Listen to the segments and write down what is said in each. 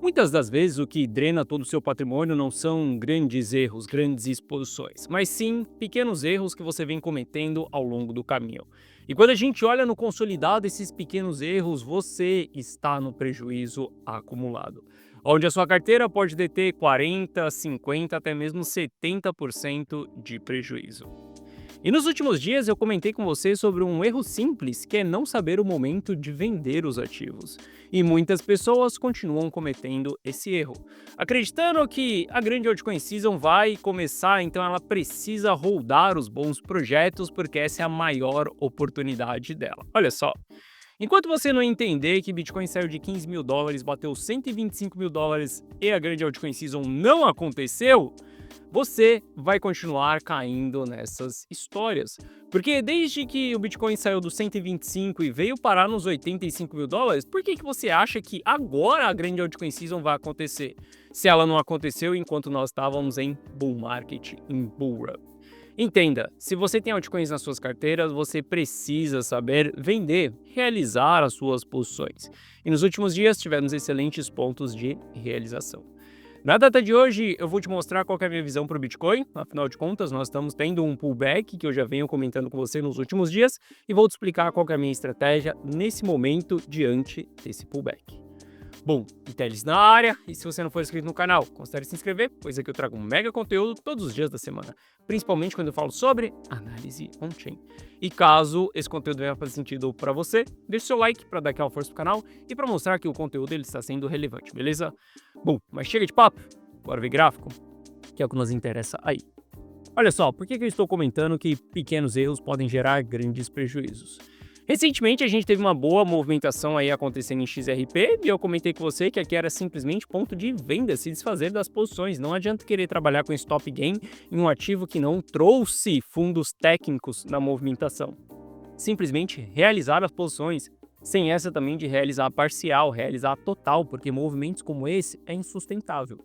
Muitas das vezes o que drena todo o seu patrimônio não são grandes erros, grandes exposições, mas sim pequenos erros que você vem cometendo ao longo do caminho. E quando a gente olha no consolidado esses pequenos erros, você está no prejuízo acumulado. Onde a sua carteira pode deter 40, 50, até mesmo 70% de prejuízo. E nos últimos dias eu comentei com você sobre um erro simples, que é não saber o momento de vender os ativos. E muitas pessoas continuam cometendo esse erro, acreditando que a grande altcoin season vai começar, então ela precisa holdar os bons projetos porque essa é a maior oportunidade dela. Olha só, enquanto você não entender que Bitcoin saiu de 15 mil dólares, bateu 125 mil dólares e a grande altcoin season não aconteceu, você vai continuar caindo nessas histórias. Porque desde que o Bitcoin saiu dos 125 e veio parar nos 85 mil dólares, por que você acha que agora a grande altcoin season vai acontecer? Se ela não aconteceu enquanto nós estávamos em bull market, em bull run. Entenda, se você tem altcoins nas suas carteiras, você precisa saber vender, realizar as suas posições. E nos últimos dias tivemos excelentes pontos de realização. Na data de hoje, eu vou te mostrar qual que é a minha visão para o Bitcoin. Afinal de contas, nós estamos tendo um pullback que eu já venho comentando com você nos últimos dias e vou te explicar qual que é a minha estratégia nesse momento diante desse pullback. Bom, Itelis na área, e se você não for inscrito no canal, considere se inscrever, pois aqui eu trago um mega conteúdo todos os dias da semana, principalmente quando eu falo sobre análise on-chain. E caso esse conteúdo venha fazer sentido para você, deixe seu like para dar aquela força pro canal e para mostrar que o conteúdo ele está sendo relevante, beleza? Bom, mas chega de papo, bora ver gráfico, que é o que nos interessa aí. Olha só, por que eu estou comentando que pequenos erros podem gerar grandes prejuízos? Recentemente a gente teve uma boa movimentação aí acontecendo em XRP e eu comentei com você que aqui era simplesmente ponto de venda, se desfazer das posições. Não adianta querer trabalhar com stop gain em um ativo que não trouxe fundos técnicos na movimentação. Simplesmente realizar as posições, sem essa também de realizar parcial, realizar total, porque movimentos como esse é insustentável.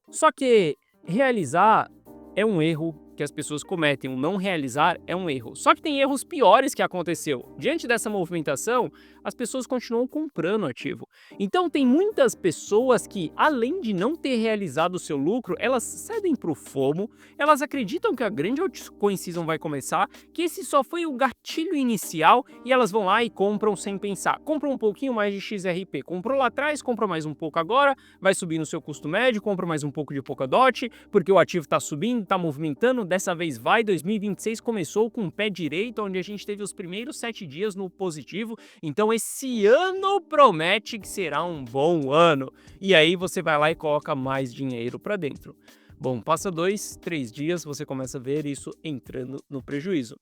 Só que realizar é um erro que as pessoas cometem, o não realizar é um erro. Só que tem erros piores que aconteceu. Diante dessa movimentação, as pessoas continuam comprando o ativo. Então tem muitas pessoas que, além de não ter realizado o seu lucro, elas cedem para o FOMO, elas acreditam que a grande altcoin season vai começar, que esse só foi o gatilho inicial e elas vão lá e compram sem pensar. Compram um pouquinho mais de XRP, comprou lá atrás, compra mais um pouco agora, vai subir no seu custo médio, compra mais um pouco de Polkadot, porque o ativo está subindo, está movimentando. Dessa vez vai, 2026 começou com o pé direito, onde a gente teve os primeiros 7 dias no positivo, então esse ano promete que será um bom ano, e aí você vai lá e coloca mais dinheiro para dentro. Bom, passa 2, 3 dias, você começa a ver isso entrando no prejuízo.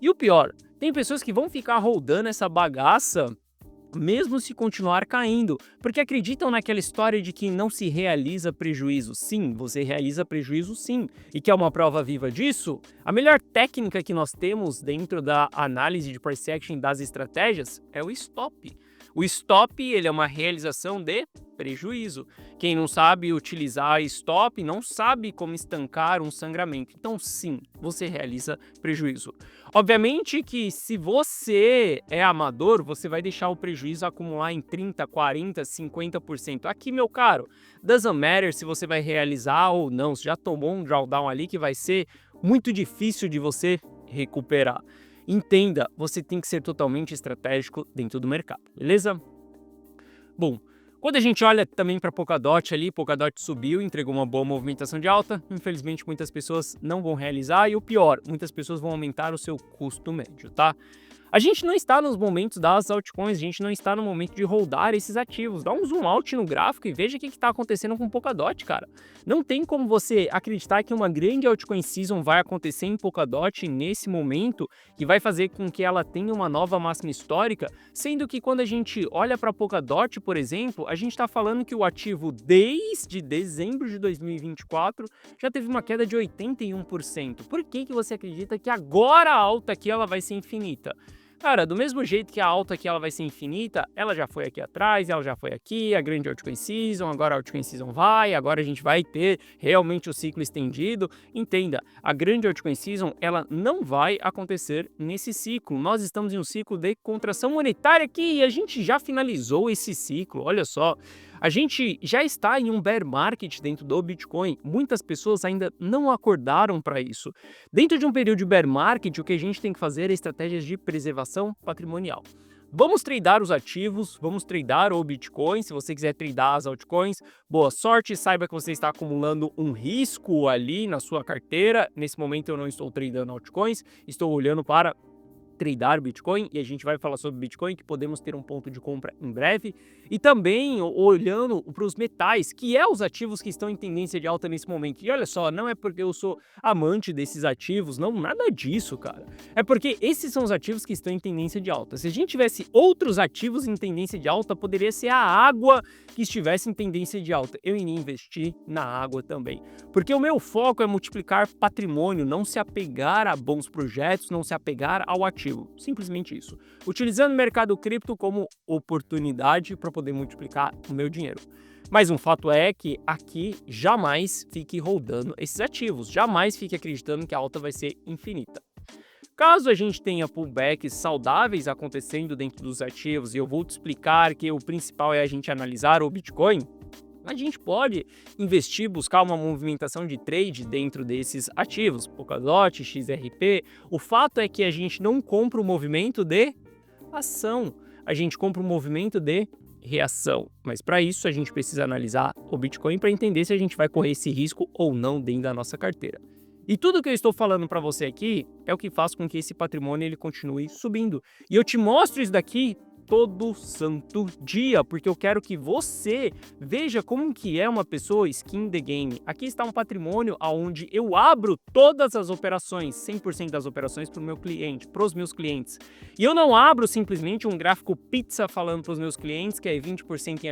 E o pior, tem pessoas que vão ficar rodando essa bagaça mesmo se continuar caindo, porque acreditam naquela história de que não se realiza prejuízo. Sim, você realiza prejuízo sim. E que é uma prova viva disso? A melhor técnica que nós temos dentro da análise de price action das estratégias é o stop. O stop ele é uma realização de prejuízo. Quem não sabe utilizar stop não sabe como estancar um sangramento. Então sim, você realiza prejuízo. Obviamente que se você é amador, você vai deixar o prejuízo acumular em 30, 40, 50%. Aqui, meu caro, doesn't matter se você vai realizar ou não. Você já tomou um drawdown ali que vai ser muito difícil de você recuperar. Entenda, você tem que ser totalmente estratégico dentro do mercado, beleza? Bom, quando a gente olha também para Polkadot ali, Polkadot subiu, entregou uma boa movimentação de alta, infelizmente muitas pessoas não vão realizar e o pior, muitas pessoas vão aumentar o seu custo médio, tá? A gente não está nos momentos das altcoins, a gente não está no momento de holdar esses ativos. Dá um zoom out no gráfico e veja o que está acontecendo com o Polkadot, cara. Não tem como você acreditar que uma grande altcoin season vai acontecer em Polkadot nesse momento, que vai fazer com que ela tenha uma nova máxima histórica, sendo que quando a gente olha para Polkadot, por exemplo, a gente está falando que o ativo desde dezembro de 2024 já teve uma queda de 81%. Por que você acredita que agora a alta aqui ela vai ser infinita? Cara, do mesmo jeito que a alta aqui ela vai ser infinita, ela já foi aqui atrás, ela já foi aqui, a grande altcoin season, agora a altcoin season vai, agora a gente vai ter realmente o ciclo estendido. Entenda, a grande altcoin season, ela não vai acontecer nesse ciclo. Nós estamos em um ciclo de contração monetária aqui e a gente já finalizou esse ciclo, olha só. A gente já está em um bear market dentro do Bitcoin. Muitas pessoas ainda não acordaram para isso. Dentro de um período de bear market, o que a gente tem que fazer é estratégias de preservação patrimonial. Vamos tradar os ativos, vamos tradar o Bitcoin. Se você quiser tradar as altcoins, boa sorte. Saiba que você está acumulando um risco ali na sua carteira. Nesse momento eu não estou tradando altcoins, estou olhando para tradar Bitcoin, e a gente vai falar sobre Bitcoin, que podemos ter um ponto de compra em breve, e também olhando para os metais, que é os ativos que estão em tendência de alta nesse momento. E olha só, não é porque eu sou amante desses ativos, não, nada disso, cara. É porque esses são os ativos que estão em tendência de alta. Se a gente tivesse outros ativos em tendência de alta, poderia ser a água que estivesse em tendência de alta. Eu iria investir na água também, porque o meu foco é multiplicar patrimônio, não se apegar a bons projetos, não se apegar ao ativo. Simplesmente isso. Utilizando o mercado cripto como oportunidade para poder multiplicar o meu dinheiro. Mas um fato é que aqui jamais fique rodando esses ativos, jamais fique acreditando que a alta vai ser infinita. Caso a gente tenha pullbacks saudáveis acontecendo dentro dos ativos, e eu vou te explicar que o principal é a gente analisar o Bitcoin, a gente pode investir, buscar uma movimentação de trade dentro desses ativos, Polkadot, XRP. O fato é que a gente não compra o movimento de ação, a gente compra o movimento de reação. Mas para isso a gente precisa analisar o Bitcoin para entender se a gente vai correr esse risco ou não dentro da nossa carteira. E tudo que eu estou falando para você aqui é o que faz com que esse patrimônio ele continue subindo. E eu te mostro isso daqui todo santo dia, porque eu quero que você veja como que é uma pessoa skin the game. Aqui está um patrimônio onde eu abro todas as operações, 100% das operações para o meu cliente, para os meus clientes. E eu não abro simplesmente um gráfico pizza falando para os meus clientes que é 20% em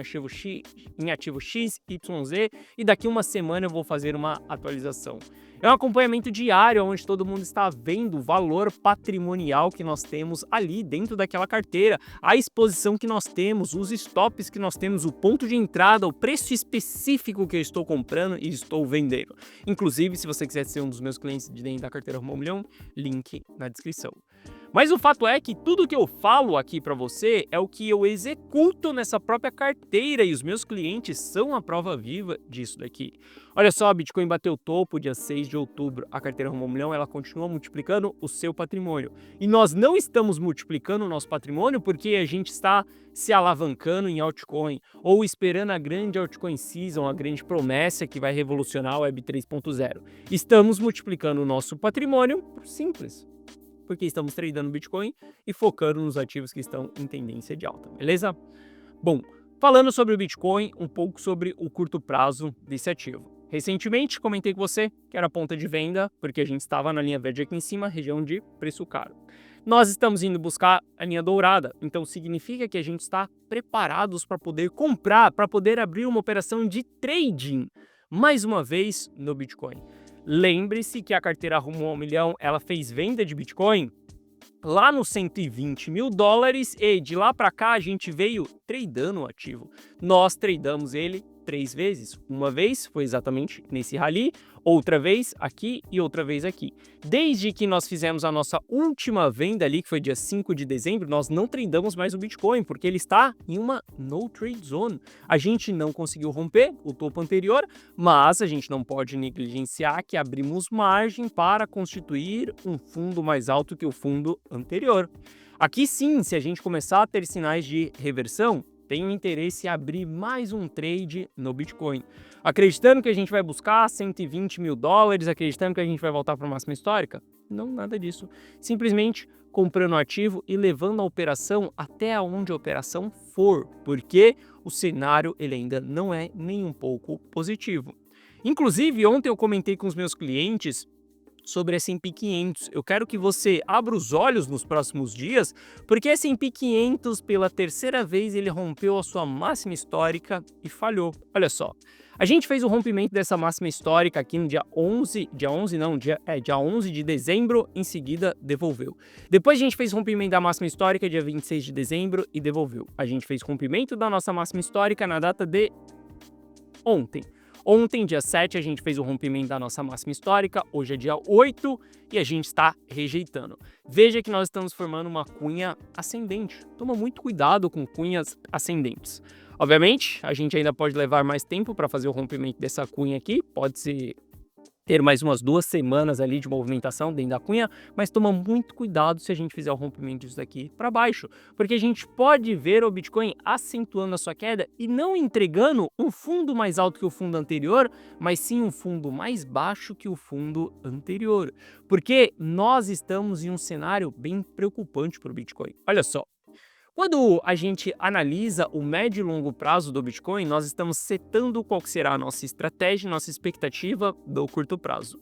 ativo X, Y, Z, e daqui uma semana eu vou fazer uma atualização. É um acompanhamento diário onde todo mundo está vendo o valor patrimonial que nós temos ali dentro daquela carteira, a exposição que nós temos, os stops que nós temos, o ponto de entrada, o preço específico que eu estou comprando e estou vendendo. Inclusive, se você quiser ser um dos meus clientes de dentro da carteira Rumo ao Milhão, link na descrição. Mas o fato é que tudo que eu falo aqui para você é o que eu executo nessa própria carteira e os meus clientes são a prova viva disso daqui. Olha só, a Bitcoin bateu o topo dia 6 de outubro. A carteira Rumo ao Milhão, ela continua multiplicando o seu patrimônio. E nós não estamos multiplicando o nosso patrimônio porque a gente está se alavancando em altcoin ou esperando a grande altcoin season, a grande promessa que vai revolucionar o Web 3.0. Estamos multiplicando o nosso patrimônio simples, porque estamos tradando Bitcoin e focando nos ativos que estão em tendência de alta, beleza? Bom, falando sobre o Bitcoin, um pouco sobre o curto prazo desse ativo. Recentemente, comentei com você que era a ponta de venda, porque a gente estava na linha verde aqui em cima, região de preço caro. Nós estamos indo buscar a linha dourada, então significa que a gente está preparados para poder comprar, para poder abrir uma operação de trading, mais uma vez no Bitcoin. Lembre-se que a carteira Rumo ao Milhão, ela fez venda de Bitcoin lá nos 120 mil dólares e de lá para cá a gente veio tradando o ativo. Nós tradamos ele 3 vezes. Uma vez foi exatamente nesse rally, outra vez aqui e outra vez aqui. Desde que nós fizemos a nossa última venda ali, que foi dia 5 de dezembro, nós não tradamos mais o Bitcoin, porque ele está em uma no trade zone. A gente não conseguiu romper o topo anterior, mas a gente não pode negligenciar que abrimos margem para constituir um fundo mais alto que o fundo anterior. Aqui sim, se a gente começar a ter sinais de reversão, tenho interesse em abrir mais um trade no Bitcoin. Acreditando que a gente vai buscar 120 mil dólares, acreditando que a gente vai voltar para a máxima histórica? Não, nada disso. Simplesmente comprando o ativo e levando a operação até onde a operação for, porque o cenário ele ainda não é nem um pouco positivo. Inclusive, ontem eu comentei com os meus clientes sobre S&P 500. Eu quero que você abra os olhos nos próximos dias, porque S&P 500 pela terceira vez ele rompeu a sua máxima histórica e falhou. Olha só, a gente fez o rompimento dessa máxima histórica aqui no dia 11 de dezembro, em seguida devolveu. Depois a gente fez o rompimento da máxima histórica dia 26 de dezembro e devolveu. A gente fez o rompimento da nossa máxima histórica na data de ontem. Ontem, dia 7, a gente fez o rompimento da nossa máxima histórica, hoje é dia 8 e a gente está rejeitando. Veja que nós estamos formando uma cunha ascendente. Toma muito cuidado com cunhas ascendentes. Obviamente, a gente ainda pode levar mais tempo para fazer o rompimento dessa cunha aqui, pode-se ter mais umas 2 semanas ali de movimentação dentro da cunha, mas toma muito cuidado se a gente fizer o rompimento disso daqui para baixo, porque a gente pode ver o Bitcoin acentuando a sua queda e não entregando um fundo mais alto que o fundo anterior, mas sim um fundo mais baixo que o fundo anterior, porque nós estamos em um cenário bem preocupante para o Bitcoin. Olha só. Quando a gente analisa o médio e longo prazo do Bitcoin, nós estamos setando qual que será a nossa estratégia, nossa expectativa do curto prazo.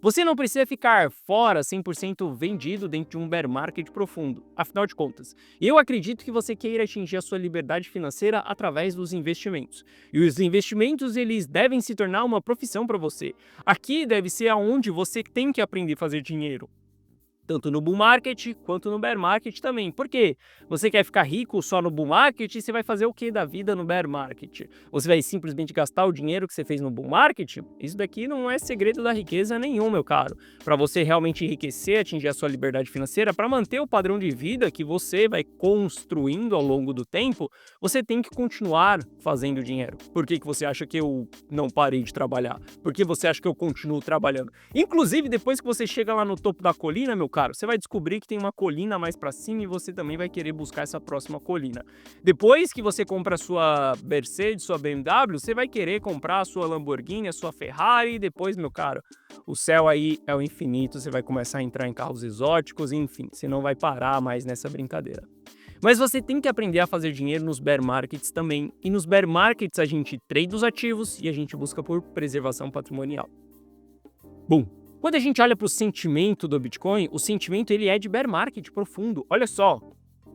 Você não precisa ficar fora 100% vendido dentro de um bear market profundo. Afinal de contas, eu acredito que você queira atingir a sua liberdade financeira através dos investimentos. E os investimentos, eles devem se tornar uma profissão para você. Aqui deve ser aonde você tem que aprender a fazer dinheiro. Tanto no bull market quanto no bear market também. Por quê? Você quer ficar rico só no bull market e você vai fazer o que da vida no bear market? Você vai simplesmente gastar o dinheiro que você fez no bull market? Isso daqui não é segredo da riqueza nenhum, meu caro. Para você realmente enriquecer, atingir a sua liberdade financeira, para manter o padrão de vida que você vai construindo ao longo do tempo, você tem que continuar fazendo dinheiro. Por que você acha que eu não parei de trabalhar? Por que você acha que eu continuo trabalhando? Inclusive, depois que você chega lá no topo da colina, meu caro, você vai descobrir que tem uma colina mais para cima e você também vai querer buscar essa próxima colina. Depois que você compra a sua Mercedes, sua BMW, você vai querer comprar a sua Lamborghini, a sua Ferrari e depois, meu caro, o céu aí é o infinito, você vai começar a entrar em carros exóticos, enfim, você não vai parar mais nessa brincadeira. Mas você tem que aprender a fazer dinheiro nos bear markets também. E nos bear markets a gente trade os ativos e a gente busca por preservação patrimonial. Bom, quando a gente olha para o sentimento do Bitcoin, o sentimento ele é de bear market profundo. Olha só,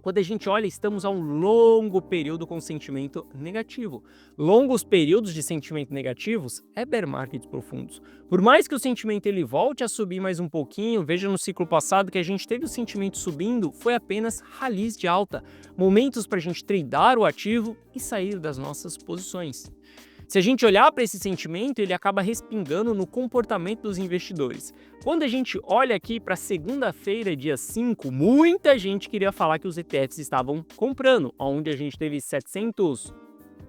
quando a gente olha, estamos a um longo período com sentimento negativo. Longos períodos de sentimento negativos é bear markets profundos. Por mais que o sentimento ele volte a subir mais um pouquinho, veja no ciclo passado que a gente teve o sentimento subindo, foi apenas rallies de alta, momentos para a gente tradear o ativo e sair das nossas posições. Se a gente olhar para esse sentimento, ele acaba respingando no comportamento dos investidores. Quando a gente olha aqui para segunda-feira, dia 5, muita gente queria falar que os ETFs estavam comprando, onde a gente teve 700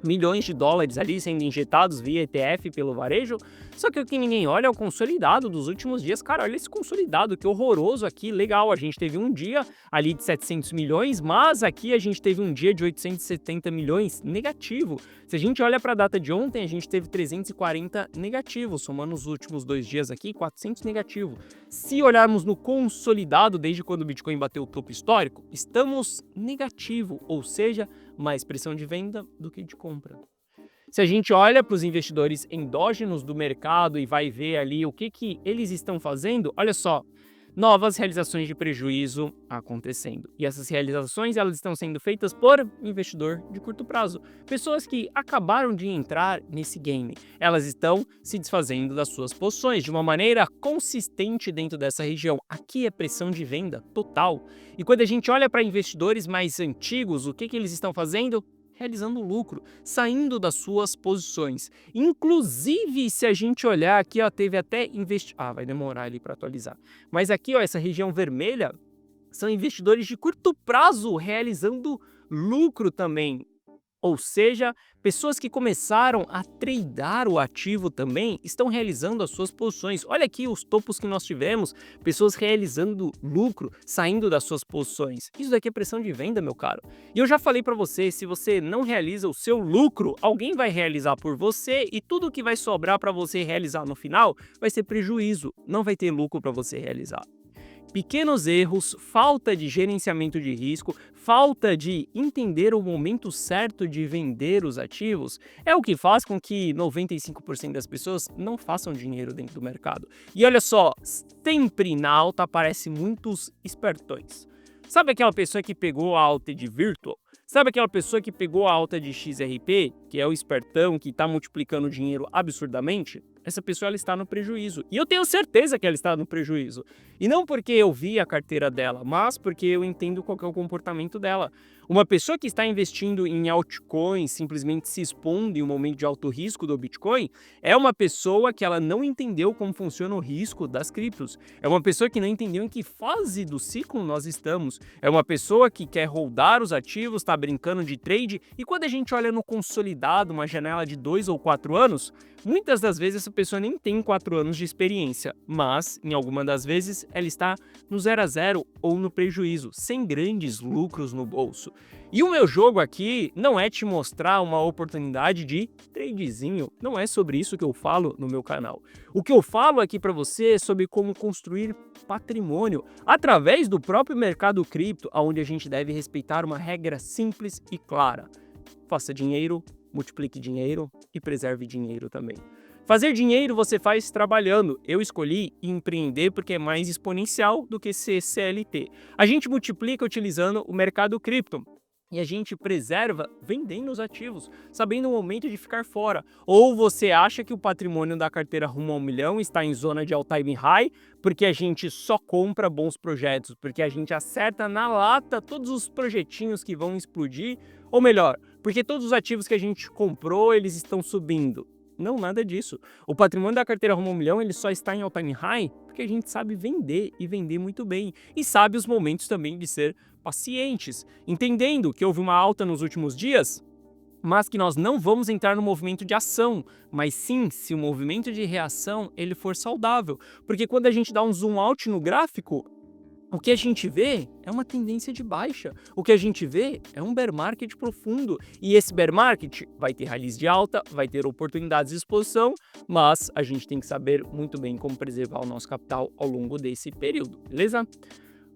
milhões de dólares ali sendo injetados via ETF pelo varejo, só que o que ninguém olha é o consolidado dos últimos dias. Cara, olha esse consolidado, que horroroso aqui, legal, a gente teve um dia ali de 700 milhões, mas aqui a gente teve um dia de 870 milhões negativo. Se a gente olha para a data de ontem, a gente teve 340 negativo, somando os últimos 2 dias aqui, 400 negativo. Se olharmos no consolidado, desde quando o Bitcoin bateu o topo histórico, estamos negativo, ou seja, mais pressão de venda do que de compra. Se a gente olha para os investidores endógenos do mercado e vai ver ali o que eles estão fazendo, olha só, novas realizações de prejuízo acontecendo. E essas realizações elas estão sendo feitas por investidor de curto prazo. Pessoas que acabaram de entrar nesse game. Elas estão se desfazendo das suas posições de uma maneira consistente dentro dessa região. Aqui é pressão de venda total. E quando a gente olha para investidores mais antigos, o que eles estão fazendo? Realizando lucro, saindo das suas posições. Inclusive, se a gente olhar aqui, ó, teve até vai demorar ali para atualizar. Mas aqui, ó, essa região vermelha são investidores de curto prazo realizando lucro também. Ou seja, pessoas que começaram a tradear o ativo também estão realizando as suas posições. Olha aqui os topos que nós tivemos, pessoas realizando lucro, saindo das suas posições. Isso daqui é pressão de venda, meu caro. E eu já falei para você, se você não realiza o seu lucro, alguém vai realizar por você e tudo que vai sobrar para você realizar no final vai ser prejuízo, não vai ter lucro para você realizar. Pequenos erros, falta de gerenciamento de risco, falta de entender o momento certo de vender os ativos é o que faz com que 95% das pessoas não façam dinheiro dentro do mercado. E olha só, sempre na alta aparecem muitos espertões. Sabe aquela pessoa que pegou a alta de Virtual? Sabe aquela pessoa que pegou a alta de XRP, que é o espertão que está multiplicando o dinheiro absurdamente? Essa pessoa ela está no prejuízo. E eu tenho certeza que ela está no prejuízo. E não porque eu vi a carteira dela, mas porque eu entendo qual que é o comportamento dela. Uma pessoa que está investindo em altcoins, simplesmente se expondo em um momento de alto risco do Bitcoin, é uma pessoa que ela não entendeu como funciona o risco das criptos. É uma pessoa que não entendeu em que fase do ciclo nós estamos. É uma pessoa que quer holdar os ativos, está brincando de trade, e quando a gente olha no consolidado, uma janela de 2 ou 4 anos, muitas das vezes essa pessoa nem tem 4 anos de experiência, mas, em alguma das vezes, ela está no 0 a 0 ou no prejuízo, sem grandes lucros no bolso. E o meu jogo aqui não é te mostrar uma oportunidade de tradezinho, não é sobre isso que eu falo no meu canal. O que eu falo aqui para você é sobre como construir patrimônio através do próprio mercado cripto, onde a gente deve respeitar uma regra simples e clara. Faça dinheiro, multiplique dinheiro e preserve dinheiro também. Fazer dinheiro você faz trabalhando. Eu escolhi empreender porque é mais exponencial do que ser CLT. A gente multiplica utilizando o mercado cripto. E a gente preserva vendendo os ativos, sabendo o momento de ficar fora. Ou você acha que o patrimônio da carteira rumo ao 1 milhão está em zona de all-time high, porque a gente só compra bons projetos, porque a gente acerta na lata todos os projetinhos que vão explodir, ou melhor, porque todos os ativos que a gente comprou, eles estão subindo. Não, nada disso. O patrimônio da carteira rumo ao 1 milhão, ele só está em all-time high porque a gente sabe vender e vender muito bem. E sabe os momentos também de ser pacientes, entendendo que houve uma alta nos últimos dias, mas que nós não vamos entrar no movimento de ação, mas sim se o movimento de reação ele for saudável. Porque quando a gente dá um zoom out no gráfico, o que a gente vê é uma tendência de baixa. O que a gente vê é um bear market profundo. E esse bear market vai ter rallies de alta, vai ter oportunidades de exposição, mas a gente tem que saber muito bem como preservar o nosso capital ao longo desse período, beleza?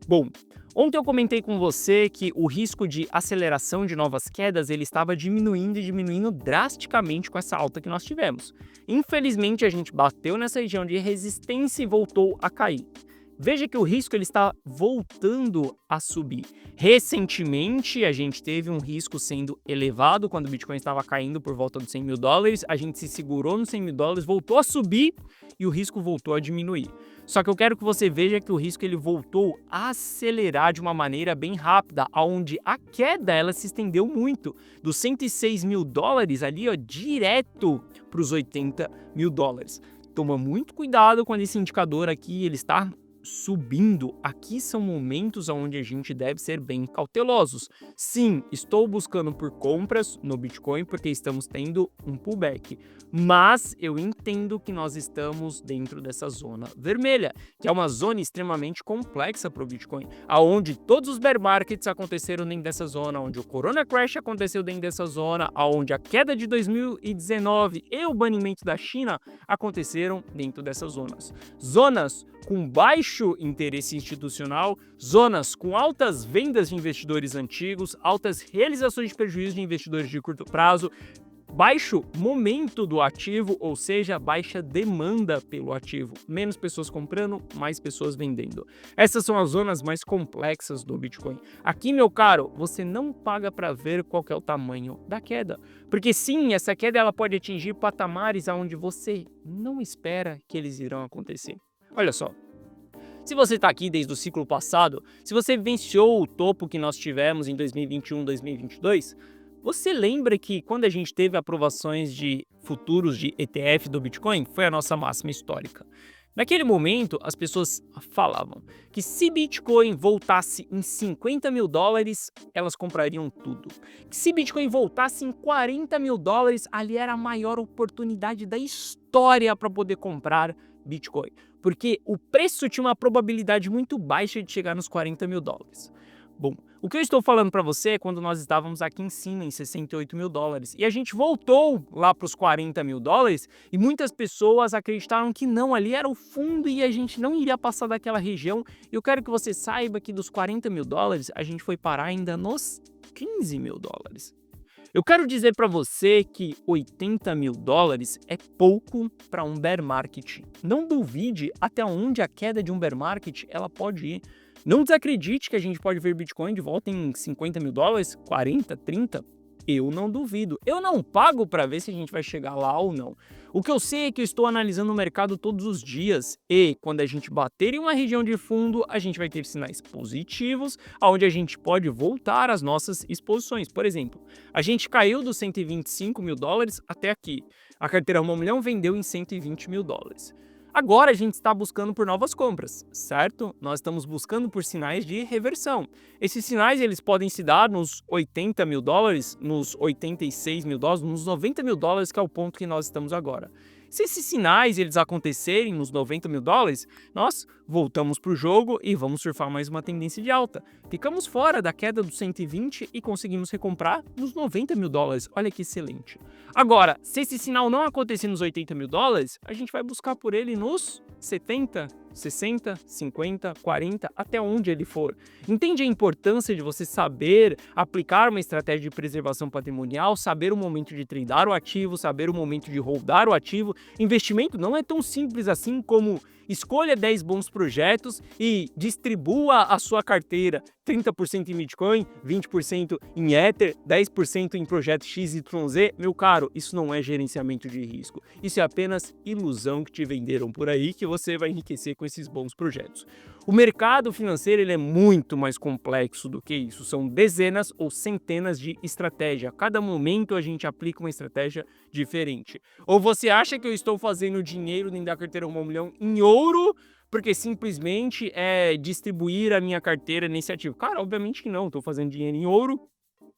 Bom, ontem eu comentei com você que o risco de aceleração de novas quedas ele estava diminuindo e diminuindo drasticamente com essa alta que nós tivemos. Infelizmente, a gente bateu nessa região de resistência e voltou a cair. Veja que o risco ele está voltando a subir. Recentemente, a gente teve um risco sendo elevado quando o Bitcoin estava caindo por volta dos 100 mil dólares. A gente se segurou nos 100 mil dólares, voltou a subir e o risco voltou a diminuir. Só que eu quero que você veja que o risco ele voltou a acelerar de uma maneira bem rápida, onde a queda ela se estendeu muito, dos 106 mil dólares ali, ó, direto para os 80 mil dólares. Toma muito cuidado quando esse indicador aqui ele está subindo. Aqui são momentos onde a gente deve ser bem cautelosos. Sim, estou buscando por compras no Bitcoin porque estamos tendo um pullback, mas eu entendo que nós estamos dentro dessa zona vermelha, que é uma zona extremamente complexa para o Bitcoin, aonde todos os bear markets aconteceram dentro dessa zona, onde o Corona Crash aconteceu dentro dessa zona, aonde a queda de 2019 e o banimento da China aconteceram dentro dessas zonas. Zonas com baixo interesse institucional, zonas com altas vendas de investidores antigos, altas realizações de prejuízo de investidores de curto prazo, baixo momento do ativo, ou seja, baixa demanda pelo ativo. Menos pessoas comprando, mais pessoas vendendo. Essas são as zonas mais complexas do Bitcoin. Aqui, meu caro, você não paga para ver qual que é o tamanho da queda. Porque sim, essa queda ela pode atingir patamares aonde você não espera que eles irão acontecer. Olha só, se você está aqui desde o ciclo passado, se você vivenciou o topo que nós tivemos em 2021, 2022, você lembra que quando a gente teve aprovações de futuros de ETF do Bitcoin, foi a nossa máxima histórica. Naquele momento, as pessoas falavam que se Bitcoin voltasse em 50 mil dólares, elas comprariam tudo. Que se Bitcoin voltasse em 40 mil dólares, ali era a maior oportunidade da história para poder comprar Bitcoin. Porque o preço tinha uma probabilidade muito baixa de chegar nos 40 mil dólares. Bom, o que eu estou falando para você é quando nós estávamos aqui em cima, em 68 mil dólares, e a gente voltou lá para os 40 mil dólares, e muitas pessoas acreditaram que não, ali era o fundo e a gente não iria passar daquela região. E eu quero que você saiba que dos 40 mil dólares, a gente foi parar ainda nos 15 mil dólares. Eu quero dizer para você que 80 mil dólares é pouco para um bear market. Não duvide até onde a queda de um bear market ela pode ir. Não desacredite que a gente pode ver Bitcoin de volta em 50 mil dólares, 40, 30. Eu não duvido. Eu não pago para ver se a gente vai chegar lá ou não. O que eu sei é que eu estou analisando o mercado todos os dias e quando a gente bater em uma região de fundo, a gente vai ter sinais positivos, onde a gente pode voltar às nossas exposições. Por exemplo, a gente caiu dos 125 mil dólares até aqui. A carteira 1 milhão vendeu em 120 mil dólares. Agora a gente está buscando por novas compras, certo? Nós estamos buscando por sinais de reversão. Esses sinais eles podem se dar nos 80 mil dólares, nos 86 mil dólares, nos 90 mil dólares, que é o ponto que nós estamos agora. Se esses sinais eles acontecerem nos 90 mil dólares, nós voltamos para o jogo e vamos surfar mais uma tendência de alta. Ficamos fora da queda dos 120 e conseguimos recomprar nos 90 mil dólares. Olha que excelente. Agora, se esse sinal não acontecer nos 80 mil dólares, a gente vai buscar por ele nos 70, 60, 50, 40, até onde ele for. Entende a importância de você saber aplicar uma estratégia de preservação patrimonial, saber o momento de tradear o ativo, saber o momento de holdar o ativo. Investimento não é tão simples assim como escolha 10 bons projetos e distribua a sua carteira 30% em Bitcoin, 20% em Ether, 10% em projeto XYZ. Meu caro, isso não é gerenciamento de risco. Isso é apenas ilusão que te venderam por aí que você vai enriquecer com esses bons projetos. O mercado financeiro ele é muito mais complexo do que isso. São dezenas ou centenas de estratégias. A cada momento a gente aplica uma estratégia diferente. Ou você acha que eu estou fazendo dinheiro dentro da carteira 1 milhão em ouro porque simplesmente é distribuir a minha carteira nesse ativo? Cara, obviamente que não. Estou fazendo dinheiro em ouro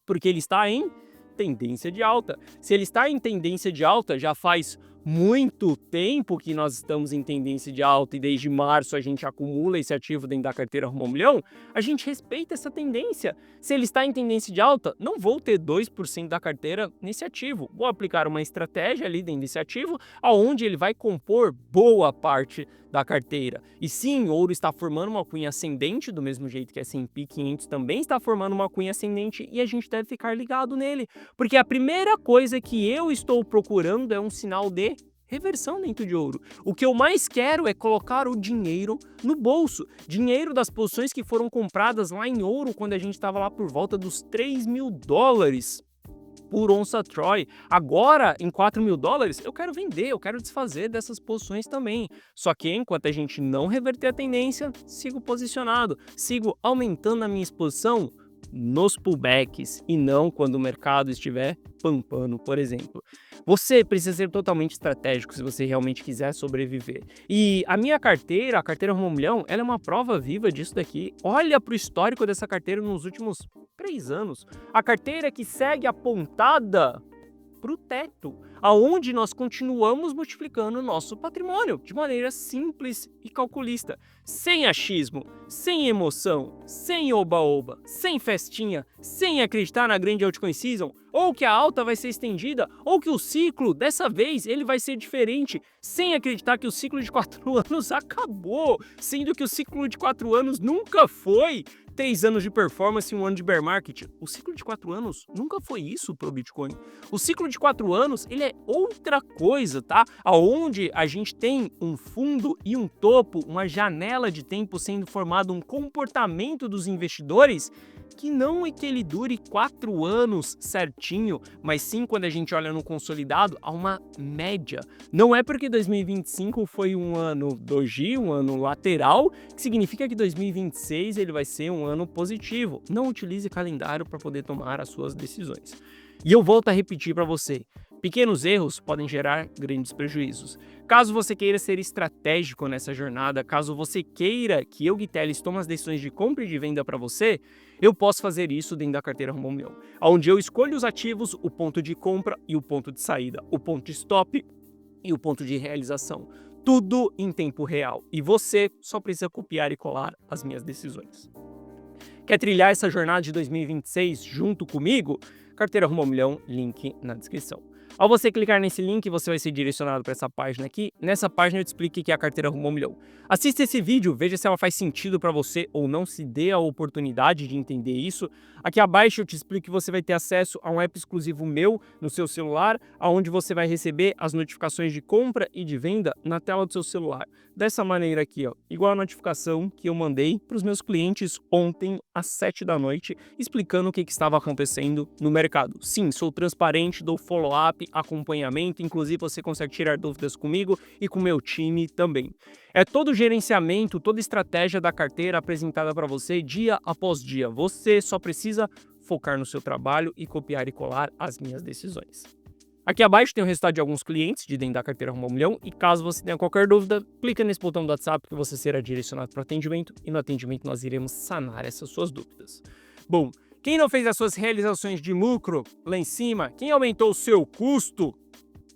porque ele está em tendência de alta. Se ele está em tendência de alta, já faz muito tempo que nós estamos em tendência de alta e desde março a gente acumula esse ativo dentro da carteira 1 milhão, a gente respeita essa tendência. Se ele está em tendência de alta, não vou ter 2% da carteira nesse ativo. Vou aplicar uma estratégia ali dentro desse ativo, aonde ele vai compor boa parte da carteira. E sim, ouro está formando uma cunha ascendente, do mesmo jeito que a S&P 500 também está formando uma cunha ascendente, e a gente deve ficar ligado nele, porque a primeira coisa que eu estou procurando é um sinal de reversão dentro de ouro. O que eu mais quero é colocar o dinheiro no bolso, dinheiro das posições que foram compradas lá em ouro quando a gente estava lá por volta dos 3 mil dólares por onça Troy. Agora, em 4 mil dólares, eu quero vender, eu quero desfazer dessas posições também. Só que enquanto a gente não reverter a tendência, sigo posicionado, sigo aumentando a minha exposição nos pullbacks e não quando o mercado estiver pampando, por exemplo. Você precisa ser totalmente estratégico se você realmente quiser sobreviver. E a minha carteira, a carteira 1 milhão, ela é uma prova viva disso daqui. Olha para o histórico dessa carteira nos últimos 3 anos. A carteira que segue apontada para o teto, aonde nós continuamos multiplicando o nosso patrimônio de maneira simples e calculista, sem achismo, sem emoção, sem oba-oba, sem festinha, sem acreditar na grande altcoin season, ou que a alta vai ser estendida, ou que o ciclo, dessa vez, ele vai ser diferente, sem acreditar que o ciclo de 4 anos acabou, sendo que o ciclo de 4 anos nunca foi 3 anos de performance e 1 ano de bear market. O ciclo de 4 anos nunca foi isso para o Bitcoin. O ciclo de 4 anos, ele é outra coisa, tá? Aonde a gente tem um fundo e um topo, uma janela de tempo sendo formado, um comportamento dos investidores que não é que ele dure 4 anos certinho, mas sim quando a gente olha no consolidado, há uma média. Não é porque 2025 foi um ano doji, um ano lateral, que significa que 2026 ele vai ser um ano positivo. Não utilize calendário para poder tomar as suas decisões. E eu volto a repetir para você, pequenos erros podem gerar grandes prejuízos. Caso você queira ser estratégico nessa jornada, caso você queira que eu, Guiteles, tome as decisões de compra e de venda para você, eu posso fazer isso dentro da carteira 1 milhão, onde eu escolho os ativos, o ponto de compra e o ponto de saída, o ponto de stop e o ponto de realização. Tudo em tempo real. E você só precisa copiar e colar as minhas decisões. Quer trilhar essa jornada de 2026 junto comigo? Carteira 1 milhão, link na descrição. Ao você clicar nesse link, você vai ser direcionado para essa página aqui. Nessa página eu te explico o que é a carteira Rumo ao Milhão. Assista esse vídeo, veja se ela faz sentido para você ou não, se dê a oportunidade de entender isso. Aqui abaixo eu te explico que você vai ter acesso a um app exclusivo meu no seu celular, onde você vai receber as notificações de compra e de venda na tela do seu celular. Dessa maneira aqui, ó, igual a notificação que eu mandei para os meus clientes ontem às 7 da noite, explicando o que estava acontecendo no mercado. Sim, sou transparente, dou follow-up, acompanhamento, inclusive você consegue tirar dúvidas comigo e com o meu time também. É todo o gerenciamento, toda a estratégia da carteira apresentada para você dia após dia. Você só precisa focar no seu trabalho e copiar e colar as minhas decisões. Aqui abaixo tem o resultado de alguns clientes de dentro da carteira Rumo ao Milhão e caso você tenha qualquer dúvida, clica nesse botão do WhatsApp que você será direcionado para o atendimento e no atendimento nós iremos sanar essas suas dúvidas. Bom, quem não fez as suas realizações de lucro lá em cima, quem aumentou o seu custo,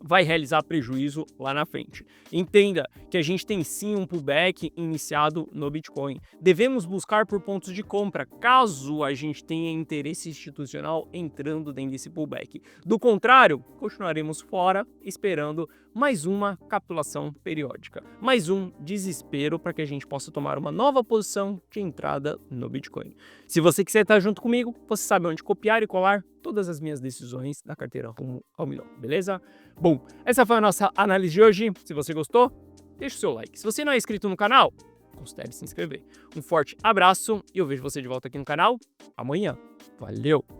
vai realizar prejuízo lá na frente. Entenda que a gente tem sim um pullback iniciado no Bitcoin. Devemos buscar por pontos de compra, caso a gente tenha interesse institucional entrando dentro desse pullback. Do contrário, continuaremos fora, esperando mais uma capitulação periódica, mais um desespero para que a gente possa tomar uma nova posição de entrada no Bitcoin. Se você quiser estar junto comigo, você sabe onde copiar e colar todas as minhas decisões da carteira Rumo ao Milhão, beleza? Bom, essa foi a nossa análise de hoje. Se você gostou, deixa o seu like. Se você não é inscrito no canal, considere se inscrever. Um forte abraço e eu vejo você de volta aqui no canal amanhã. Valeu!